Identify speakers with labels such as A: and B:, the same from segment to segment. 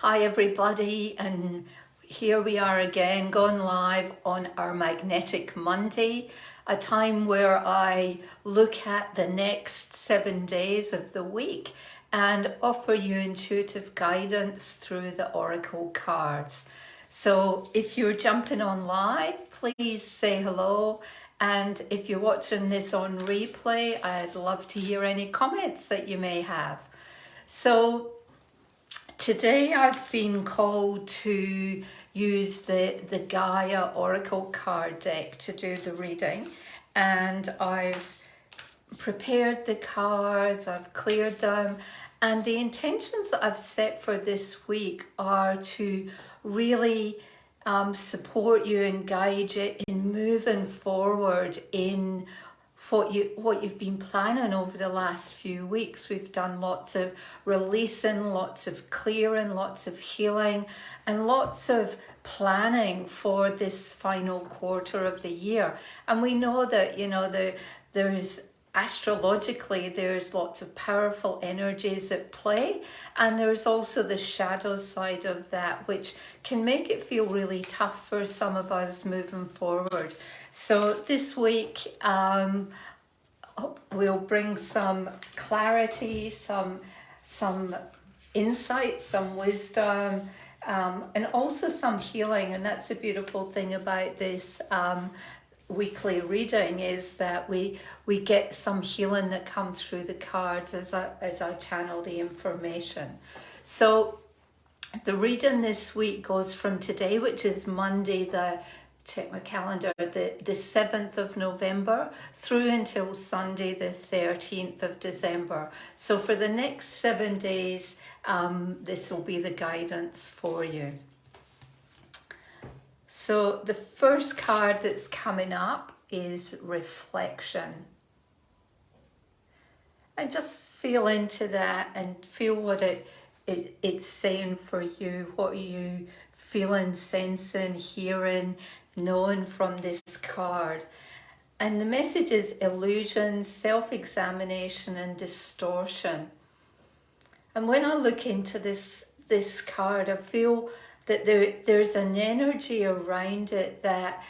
A: Hi everybody, and here we are again going live on our Magnetic Monday, a time where I look at the next 7 days of the week and offer you intuitive guidance through the Oracle cards. So if you're jumping on live, please say hello, and if you're watching this on replay, I'd love to hear any comments that you may have. So today I've been called to use the Gaia Oracle card deck to do the reading, and I've prepared the cards, I've cleared them, and the intentions that I've set for this week are to really support you and guide you in moving forward in what you've been planning over the last few weeks. We've done lots of releasing, lots of clearing, lots of healing, and lots of planning for this final quarter of the year. And we know that, there is astrologically, there's lots of powerful energies at play, and there's also the shadow side of that, which can make it feel really tough for some of us moving forward. So this week we'll bring some clarity, some insight, some wisdom, and also some healing. And that's a beautiful thing about this weekly reading, is that we get some healing that comes through the cards as I channel the information. So the reading this week goes from today, which is Monday, check my calendar, the 7th of November, through until Sunday the 13th of December. So for the next 7 days, this will be the guidance for you. So the first card that's coming up is Reflection. And just feel into that and feel what it's saying for you. What are you feeling, sensing, hearing, knowing from this card? And the message is illusion, self-examination, and distortion. And when I look into this card, I feel that there's an energy around it that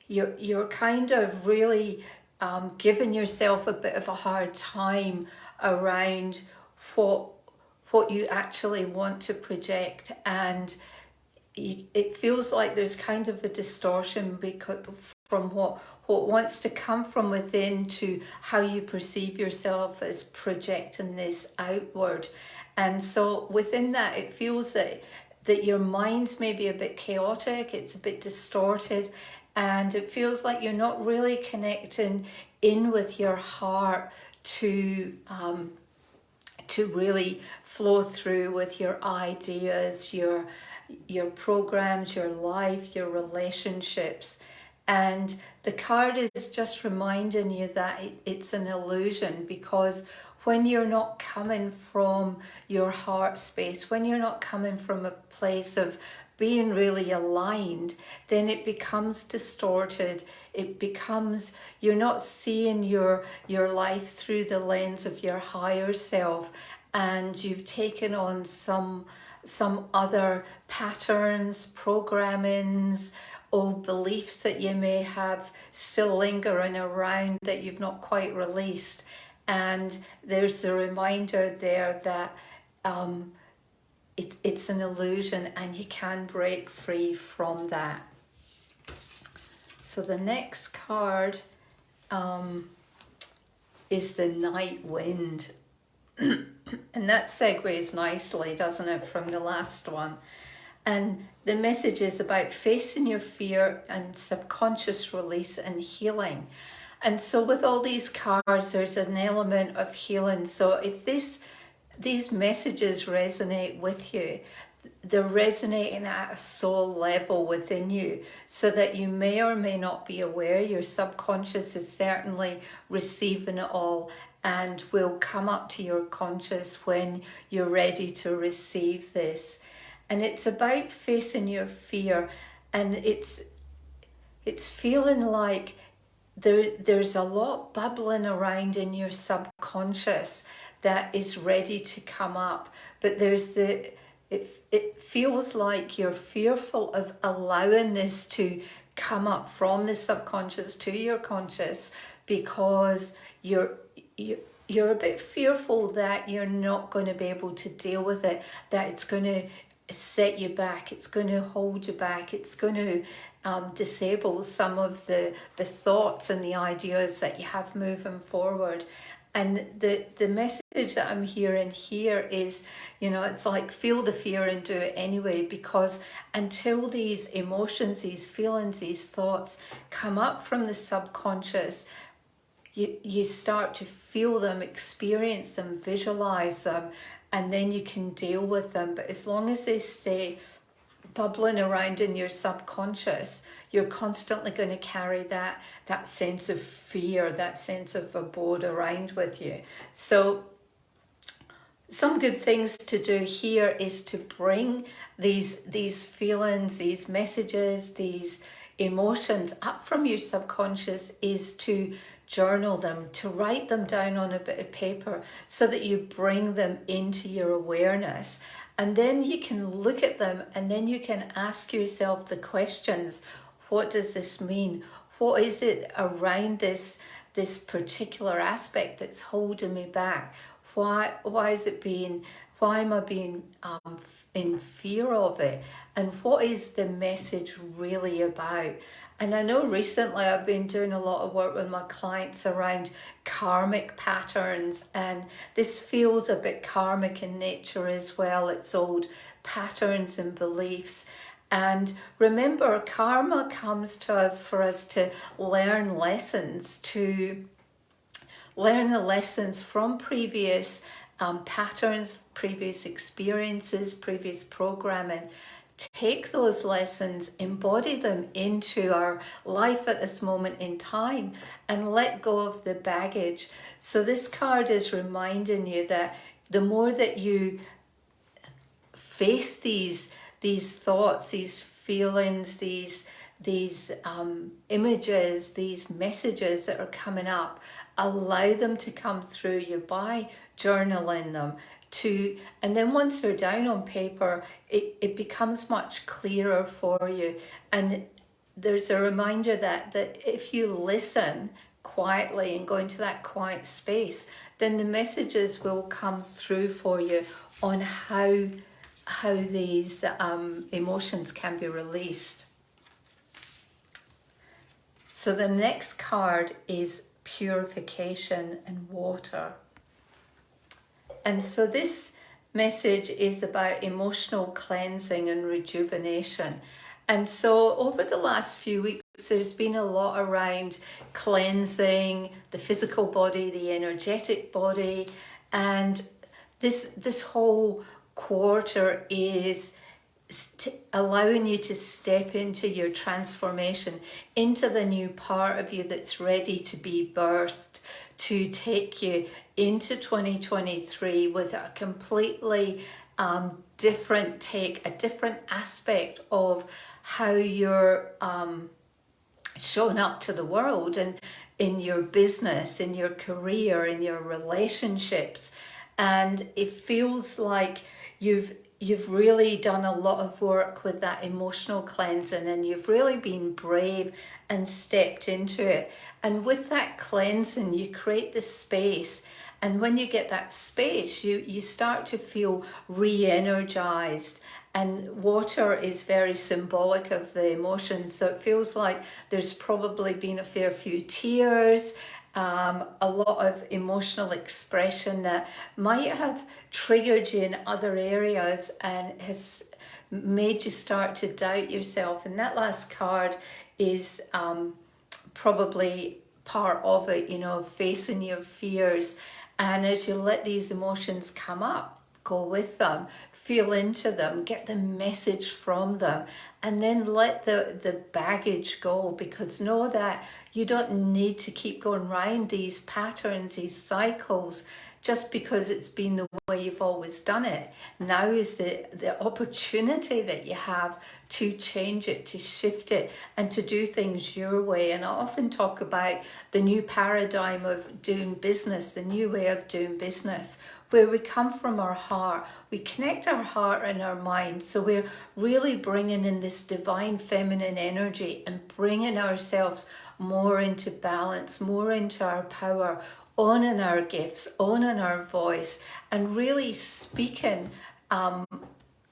A: you're kind of really giving yourself a bit of a hard time around what you actually want to project, and it feels like there's kind of a distortion because from what wants to come from within to how you perceive yourself as projecting this outward. And so within that, it feels that your mind's maybe a bit chaotic, it's a bit distorted, and it feels like you're not really connecting in with your heart to really flow through with your ideas, your programs, your life, your relationships. And the card is just reminding you that it's an illusion, because when you're not coming from your heart space, when you're not coming from a place of being really aligned, then it becomes distorted. It becomes, you're not seeing your life through the lens of your higher self, and you've taken on some other patterns, programmings, old beliefs that you may have still lingering around that you've not quite released. And there's the reminder there that it's an illusion, and you can break free from that. So the next card is the Night Wind. And that segues nicely, doesn't it, from the last one. And the message is about facing your fear and subconscious release and healing. And so with all these cards, there's an element of healing. So if these messages resonate with you, they're resonating at a soul level within you, so that you may or may not be aware. Your subconscious is certainly receiving it all, and will come up to your conscious when you're ready to receive this. And it's about facing your fear, and it's feeling like there's a lot bubbling around in your subconscious that is ready to come up. But there's it feels like you're fearful of allowing this to come up from the subconscious to your conscious, because you're a bit fearful that you're not going to be able to deal with it, that it's going to set you back, it's going to hold you back, it's going to disable some of the thoughts and the ideas that you have moving forward. And the message that I'm hearing here is, it's like, feel the fear and do it anyway, because until these emotions, these feelings, these thoughts come up from the subconscious, you start to feel them, experience them, visualize them, and then you can deal with them. But as long as they stay bubbling around in your subconscious, you're constantly going to carry that sense of fear, that sense of abode around with you. So some good things to do here is to bring these feelings, these messages, these emotions up from your subconscious, is to journal them, to write them down on a bit of paper so that you bring them into your awareness. And then you can look at them, and then you can ask yourself the questions. What does this mean? What is it around this particular aspect that's holding me back? Why am I being in fear of it? And what is the message really about? And I know recently I've been doing a lot of work with my clients around karmic patterns, and this feels a bit karmic in nature as well. It's old patterns and beliefs. And remember, karma comes to us for us to learn lessons, to learn the lessons from previous patterns, previous experiences, previous programming. Take those lessons, embody them into our life at this moment in time, and let go of the baggage. So this card is reminding you that the more that you face these thoughts, these feelings, these images, these messages that are coming up, allow them to come through you by journaling them. And then once they're down on paper, it becomes much clearer for you. And there's a reminder that if you listen quietly and go into that quiet space, then the messages will come through for you on how these emotions can be released. So the next card is purification and water. And so this message is about emotional cleansing and rejuvenation. And so over the last few weeks, there's been a lot around cleansing the physical body, the energetic body, and this whole quarter is allowing you to step into your transformation, into the new part of you that's ready to be birthed, to take you into 2023 with a completely different take, a different aspect of how you're showing up to the world, and in your business, in your career, in your relationships. And it feels like you've really done a lot of work with that emotional cleansing, and you've really been brave and stepped into it. And with that cleansing, you create this space. And when you get that space, you start to feel re-energized. And water is very symbolic of the emotions. So it feels like there's probably been a fair few tears, a lot of emotional expression that might have triggered you in other areas and has made you start to doubt yourself. And that last card is probably part of it, facing your fears. And as you let these emotions come up, go with them, feel into them, get the message from them, and then let the baggage go, because know that you don't need to keep going round these patterns, these cycles. just because it's been the way you've always done it. Now is the opportunity that you have to change it, to shift it, and to do things your way. And I often talk about the new paradigm of doing business, the new way of doing business, where we come from our heart, we connect our heart and our mind. So we're really bringing in this divine feminine energy and bringing ourselves more into balance, more into our power, owning our gifts, owning our voice, and really speaking,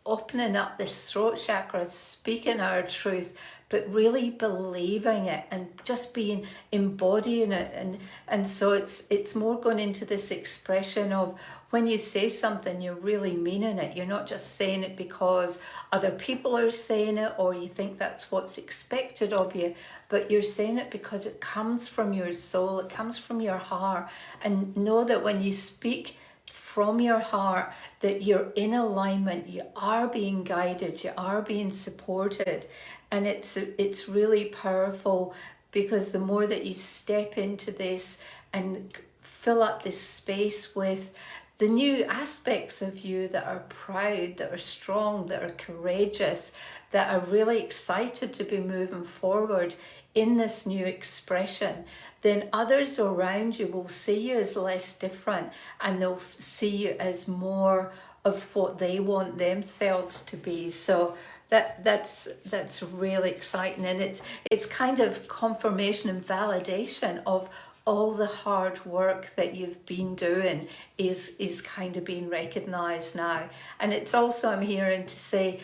A: opening up this throat chakra, speaking our truth, but really believing it and just being embodying it. And so it's more going into this expression of when you say something, you're really meaning it. You're not just saying it because other people are saying it or you think that's what's expected of you, but you're saying it because it comes from your soul, it comes from your heart. And know that when you speak from your heart, that you're in alignment, you are being guided, you are being supported. And it's really powerful, because the more that you step into this and fill up this space with the new aspects of you that are proud, that are strong, that are courageous, that are really excited to be moving forward in this new expression, then others around you will see you as less different, and they'll see you as more of what they want themselves to be. So that's really exciting, and it's kind of confirmation and validation of all the hard work that you've been doing is kind of being recognized now. And it's also, I'm hearing to say,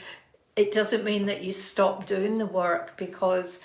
A: it doesn't mean that you stop doing the work, because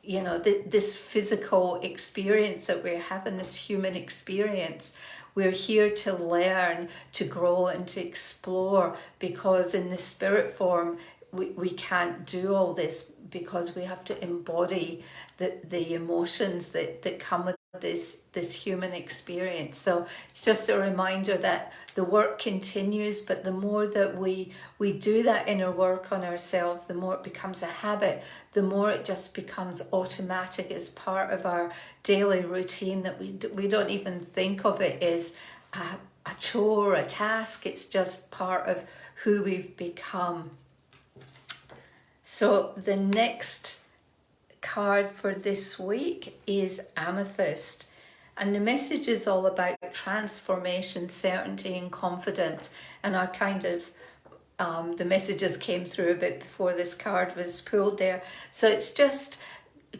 A: this physical experience that we're having, this human experience, we're here to learn, to grow, and to explore, because in the spirit form we can't do all this, because we have to embody the emotions that come with this human experience. So it's just a reminder that the work continues, but the more that we do that inner work on ourselves, the more it becomes a habit, the more it just becomes automatic as part of our daily routine, that we don't even think of it as a chore, a task. It's just part of who we've become. So the next card for this week is Amethyst, and the message is all about transformation, certainty, and confidence. And I kind of the messages came through a bit before this card was pulled there. So it's just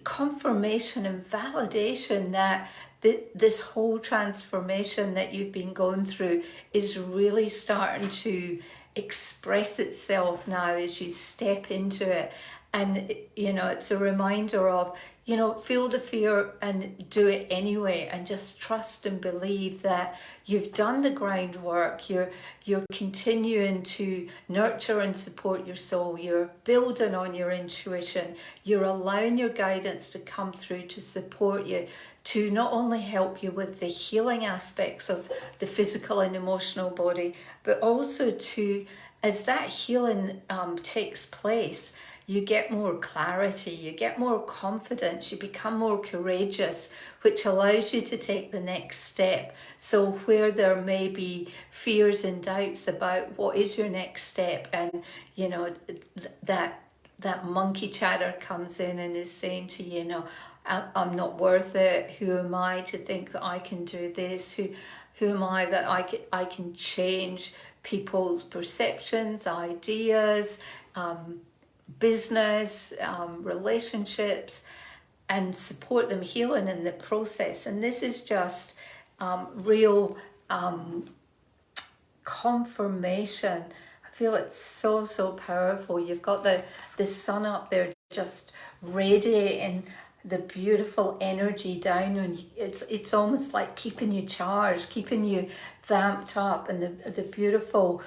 A: confirmation and validation that this whole transformation that you've been going through is really starting to express itself now as you step into it. And it's a reminder of, feel the fear and do it anyway, and just trust and believe that you've done the groundwork. You're continuing to nurture and support your soul. You're building on your intuition. You're allowing your guidance to come through to support you, to not only help you with the healing aspects of the physical and emotional body, but also to, as that healing takes place, you get more clarity, you get more confidence, you become more courageous, which allows you to take the next step. So where there may be fears and doubts about what is your next step, and that monkey chatter comes in and is saying to you, I'm not worth it. Who am I to think that I can do this? Who am I that I can change people's perceptions, ideas, business, relationships, and support them healing in the process. And this is just real confirmation. I feel it's so powerful. You've got the sun up there just radiating the beautiful energy down, and it's almost like keeping you charged, keeping you vamped up, and the beautiful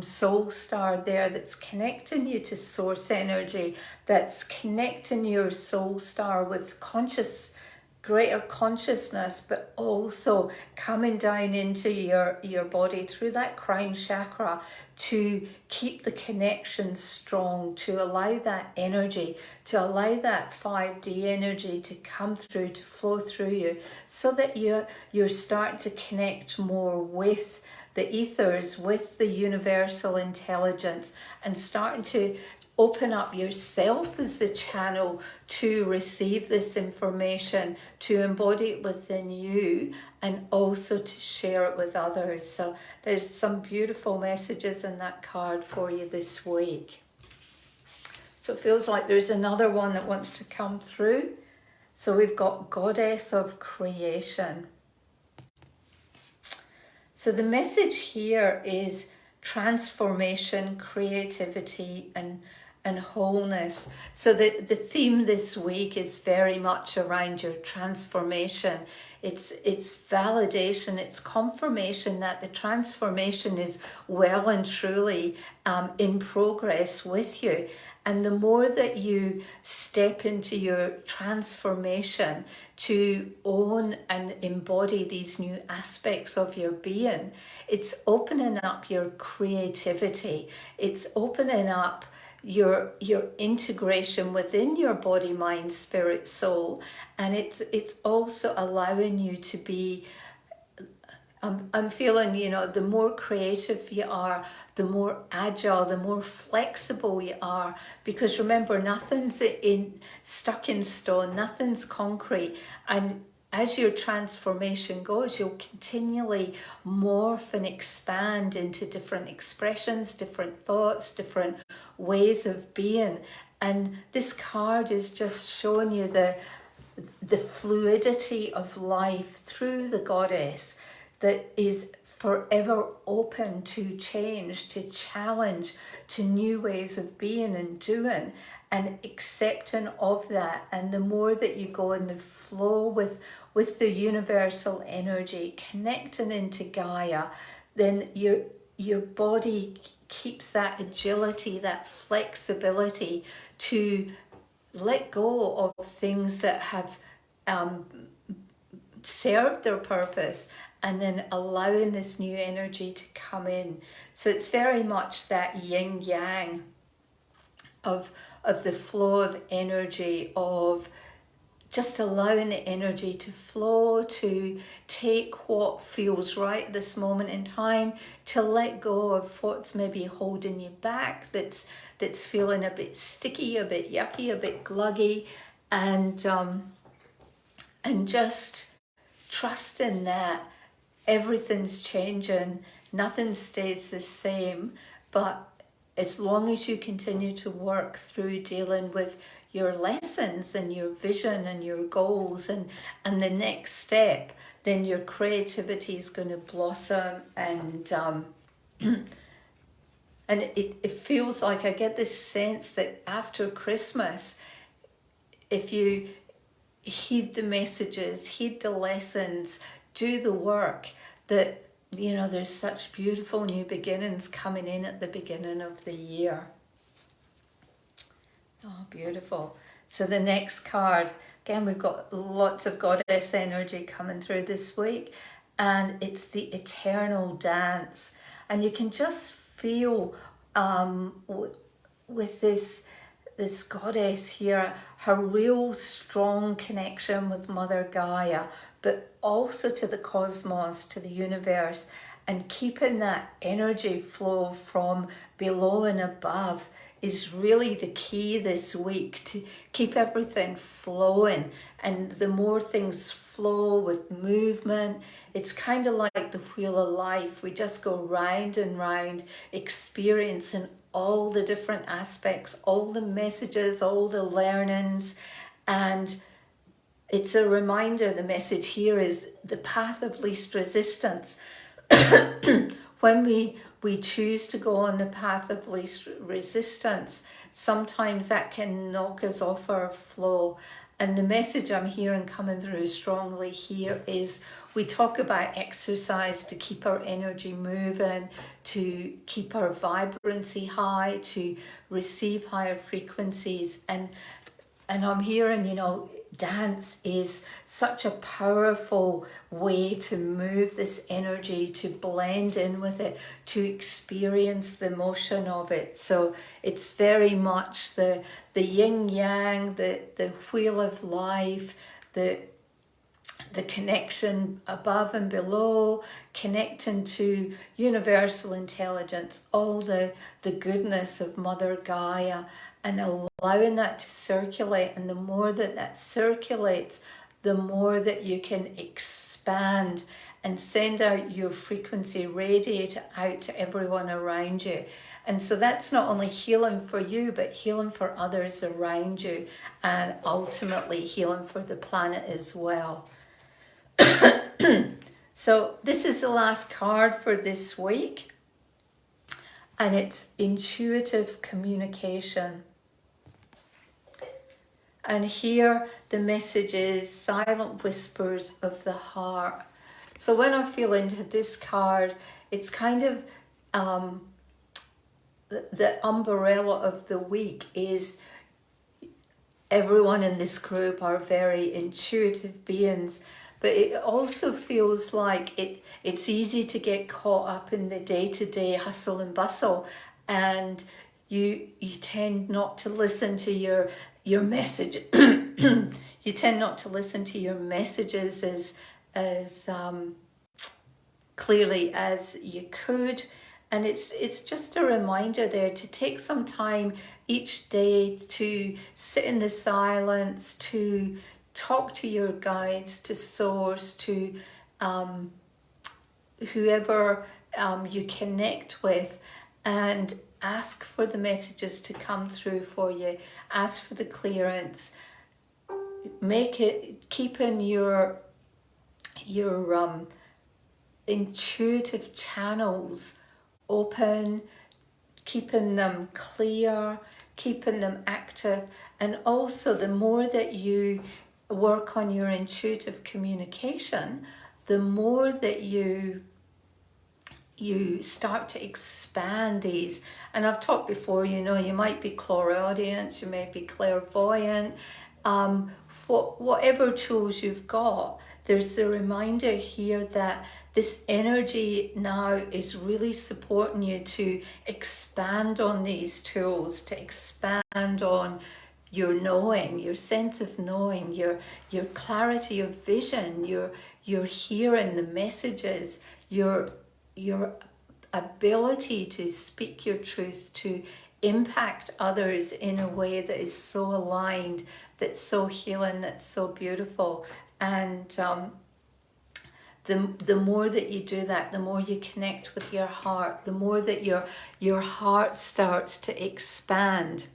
A: soul star there that's connecting you to source energy, that's connecting your soul star with conscious greater consciousness, but also coming down into your body through that crown chakra to keep the connection strong, to allow that energy, to allow that 5D energy to come through, to flow through you, so that you're starting to connect more with the ethers, with the universal intelligence, and starting to open up yourself as the channel to receive this information, to embody it within you, and also to share it with others. So there's some beautiful messages in that card for you this week. So it feels like there's another one that wants to come through. So we've got Goddess of Creation. So the message here is transformation, creativity, and wholeness. So the theme this week is very much around your transformation. It's validation, it's confirmation that the transformation is well and truly in progress with you. And the more that you step into your transformation to own and embody these new aspects of your being, it's opening up your creativity. It's opening up your integration within your body, mind, spirit, soul. And it's also allowing you to be, I'm feeling, you know, the more creative you are, the more agile, the more flexible you are. Because remember, nothing's stuck in stone, nothing's concrete. And as your transformation goes, you'll continually morph and expand into different expressions, different thoughts, different ways of being. And this card is just showing you the fluidity of life through the goddess, that is forever open to change, to challenge, to new ways of being and doing, and accepting of that. And the more that you go in the flow with the universal energy, connecting into Gaia, then your body keeps that agility, that flexibility to let go of things that have served their purpose, and then allowing this new energy to come in. So it's very much that yin yang of the flow of energy, of just allowing the energy to flow, to take what feels right this moment in time, to let go of what's maybe holding you back, that's feeling a bit sticky, a bit yucky, a bit gluggy, and just trusting that everything's changing, nothing stays the same. But as long as you continue to work through dealing with your lessons and your vision and your goals and the next step, then your creativity is going to blossom. And and it feels like, I get this sense that after Christmas, if you heed the messages, heed the lessons, do the work, that, you know, there's such beautiful new beginnings coming in at the beginning of the year. Oh, beautiful. So the next card, again, we've got lots of goddess energy coming through this week, and it's the Eternal Dance. And you can just feel with this goddess here, her real strong connection with Mother Gaia, but also to the cosmos, to the universe, and keeping that energy flow from below and above is really the key this week, to keep everything flowing. And the more things flow with movement, it's kind of like the wheel of life. We just go round and round, experiencing all the different aspects, all the messages, all the learnings. And it's a reminder, the message here is the path of least resistance. When we choose to go on the path of least resistance, sometimes that can knock us off our flow. And the message I'm hearing coming through strongly here is, we talk about exercise to keep our energy moving, to keep our vibrancy high, to receive higher frequencies. And I'm hearing, you know, dance is such a powerful way to move this energy, to blend in with it, to experience the emotion of it. So it's very much the yin yang, the wheel of life, the connection above and below, connecting to universal intelligence, all the goodness of Mother Gaia, and allowing that to circulate. And the more that that circulates, the more that you can expand and send out your frequency, radiate it out to everyone around you. And so that's not only healing for you, but healing for others around you, and ultimately healing for the planet as well. So this is the last card for this week, and it's intuitive communication. And here the message is silent whispers of the heart. So when I feel into this card, it's kind of the umbrella of the week is everyone in this group are very intuitive beings. But it also feels like it's easy to get caught up in the day-to-day hustle and bustle, and you tend not to listen to your message. You tend not to listen to your messages as clearly as you could. And it's just a reminder there to take some time each day to sit in the silence, to talk to your guides, to source, to whoever you connect with, and ask for the messages to come through for you. Ask for the clearance. Make it, keeping your intuitive channels open, keeping them clear, keeping them active. And also, the more that you work on your intuitive communication, the more that you start to expand these. And I've talked before, you know, you might be clairaudient, you may be clairvoyant, whatever tools you've got. There's the reminder here that this energy now is really supporting you to expand on these tools, to expand on your knowing, your sense of knowing, your clarity of vision, your hearing the messages, your ability to speak your truth, to impact others in a way that is so aligned, that's so healing, that's so beautiful. And the more that you do that, the more you connect with your heart, the more that your heart starts to expand.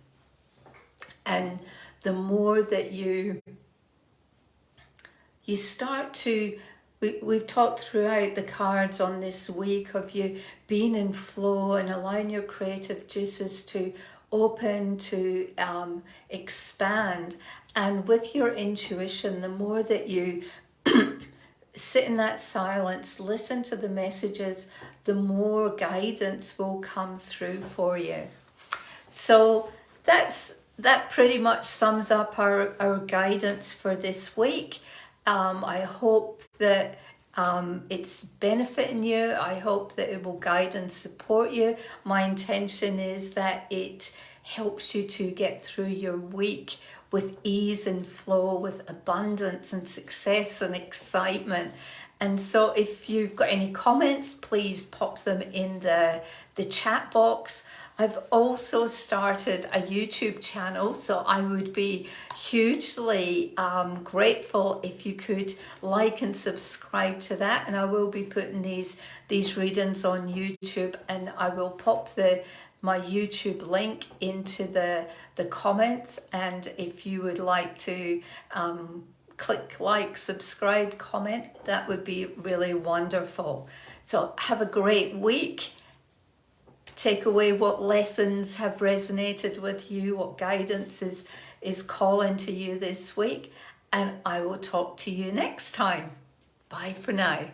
A: And the more that you start to, we've talked throughout the cards on this week of you being in flow and allowing your creative juices to open, to expand. And with your intuition, the more that you sit in that silence, listen to the messages, the more guidance will come through for you. So that pretty much sums up our guidance for this week. I hope that it's benefiting you. I hope that it will guide and support you. My intention is that it helps you to get through your week with ease and flow, with abundance and success and excitement. And so if you've got any comments, please pop them in the chat box. I've also started a YouTube channel, so I would be hugely grateful if you could like and subscribe to that. And I will be putting these readings on YouTube, and I will pop my YouTube link into the comments. And if you would like to click like, subscribe, comment, that would be really wonderful. So have a great week. Take away what lessons have resonated with you, what guidance is calling to you this week, and I will talk to you next time. Bye for now.